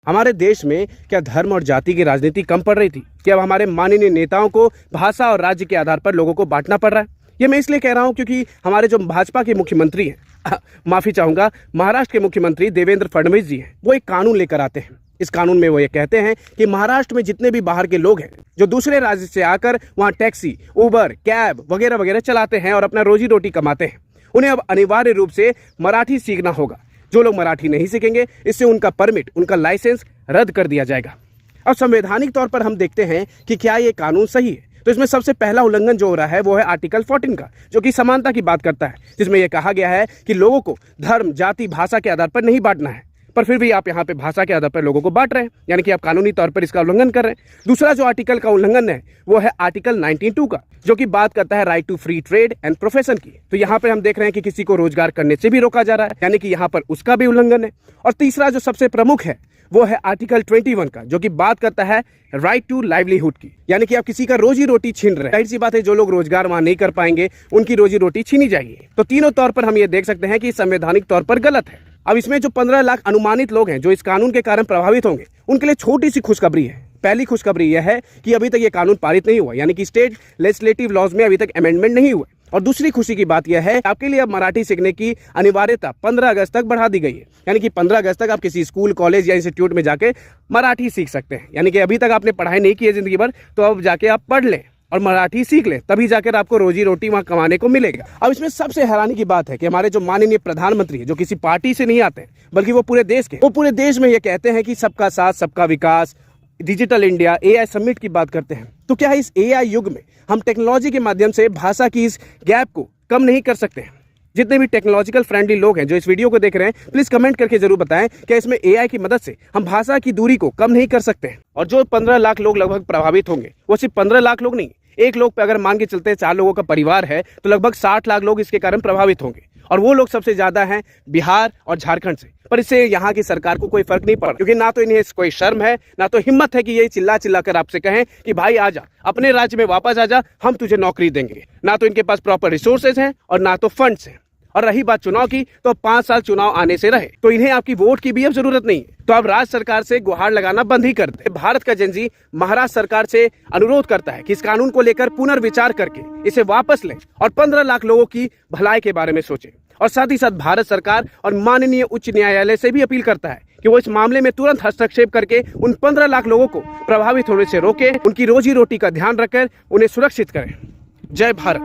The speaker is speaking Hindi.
हमारे देश में क्या धर्म और जाति की राजनीति कम पड़ रही थी? क्या अब हमारे माननीय नेताओं को भाषा और राज्य के आधार पर लोगों को बांटना पड़ रहा है? ये मैं इसलिए कह रहा हूं क्योंकि हमारे जो भाजपा के मुख्यमंत्री हैं, माफी चाहूंगा, महाराष्ट्र के मुख्यमंत्री देवेंद्र फडणवीस जी हैं, वो एक कानून लेकर आते हैं। इस कानून में वो ये कहते हैं कि महाराष्ट्र में जितने भी बाहर के लोग हैं जो दूसरे राज्य से आकर वहां टैक्सी, उबर, कैब वगैरह वगैरह चलाते हैं और अपना रोजी रोटी कमाते हैं, उन्हें अब अनिवार्य रूप से मराठी सीखना होगा। जो लोग मराठी नहीं सीखेंगे, इससे उनका परमिट, उनका लाइसेंस रद्द कर दिया जाएगा। अब संवैधानिक तौर पर हम देखते हैं कि क्या ये कानून सही है। तो इसमें सबसे पहला उल्लंघन जो हो रहा है वो है आर्टिकल 14 का, जो कि समानता की बात करता है, जिसमें यह कहा गया है कि लोगों को धर्म, जाति, भाषा के आधार पर नहीं बांटना है। पर फिर भी आप यहाँ पे भाषा के आधार पर लोगों को बांट रहे हैं, यानी कि आप कानूनी तौर पर इसका उल्लंघन कर रहे हैं। दूसरा जो आर्टिकल का उल्लंघन है वो है आर्टिकल 92 का, जो कि बात करता है right to free trade and profession की। तो यहाँ पे हम देख रहे हैं कि किसी को रोजगार करने से भी रोका जा रहा है, यानी कि यहाँ पर उसका भी उल्लंघन है। और तीसरा जो सबसे प्रमुख है वो है आर्टिकल 21 का, जो कि बात करता है राइट टू लाइवलीहुड की, यानी कि आप किसी का रोजी रोटी छीन रहे हैं। जाहिर सी बात है, जो लोग रोजगार वहां नहीं कर पाएंगे उनकी रोजी रोटी छीनी जाएगी। तो तीनों तौर पर हम ये देख सकते हैं कि संवैधानिक तौर पर गलत है। अब इसमें जो 15 लाख अनुमानित लोग हैं जो इस कानून के कारण प्रभावित होंगे, उनके लिए छोटी सी खुशखबरी है। पहली खुशखबरी यह है कि अभी तक ये कानून पारित नहीं हुआ, यानी कि स्टेट लेजिस्लेटिव लॉज में अभी तक अमेंडमेंट नहीं हुआ। और दूसरी खुशी की बात यह है आपके लिए अब मराठी सीखने की अनिवार्यता 15 अगस्त तक बढ़ा दी गई है, यानी कि 15 अगस्त तक आप किसी स्कूल, कॉलेज या इंस्टीट्यूट में जाके मराठी सीख सकते हैं। यानी कि अभी तक आपने पढ़ाई नहीं की है जिंदगी भर, तो अब जाके आप पढ़ लें और मराठी सीख लें, तभी जाकर आपको रोजी रोटी वहां कमाने को मिलेगा। अब इसमें सबसे हैरानी की बात है कि हमारे जो माननीय प्रधानमंत्री है, जो किसी पार्टी से नहीं आते हैं बल्कि वो पूरे देश में ये कहते हैं कि सबका साथ, सबका विकास, डिजिटल इंडिया, एआई समिट की बात करते हैं। तो क्या इस एआई युग में हम टेक्नोलॉजी के माध्यम से भाषा की इस गैप को कम नहीं कर सकते हैं? जितने भी टेक्नोलॉजिकल फ्रेंडली लोग हैं जो इस वीडियो को देख रहे हैं, प्लीज कमेंट करके जरूर बताएं क्या इसमें एआई की मदद से हम भाषा की दूरी को कम नहीं कर सकते हैं? और जो 15 लाख लोग लगभग प्रभावित होंगे, वो सिर्फ 15 लाख लोग नहीं, एक लोग पे अगर मान के चलते 4 लोगों का परिवार है तो लगभग 60 लाख लोग इसके कारण प्रभावित होंगे। और वो लोग सबसे ज्यादा हैं बिहार और झारखंड से। पर इससे यहाँ की सरकार को कोई फर्क नहीं पड़ा, क्योंकि ना तो इन्हें कोई शर्म है, ना तो हिम्मत है कि ये चिल्ला चिल्ला कर आपसे कहें कि भाई आजा, अपने राज्य में वापस आजा, हम तुझे नौकरी देंगे। ना तो इनके पास प्रॉपर रिसोर्सेज हैं और ना तो फंड्स हैं। और रही बात चुनाव की, तो 5 साल चुनाव आने से रहे, तो इन्हें आपकी वोट की भी अब जरूरत नहीं है। तो अब राज्य सरकार से गुहार लगाना बंद ही कर दे। भारत का जनजी महाराष्ट्र सरकार से अनुरोध करता है कि इस कानून को लेकर पुनर्विचार करके इसे वापस लें और 15 लाख लोगों की भलाई के बारे में सोचें। और साथ ही साथ भारत सरकार और माननीय उच्च न्यायालय से भी अपील करता है कि वो इस मामले में तुरंत हस्तक्षेप करके उन 15 लाख लोगों को प्रभावित होने से रोके, उनकी रोजी रोटी का ध्यान रखकर उन्हें सुरक्षित करें। जय भारत।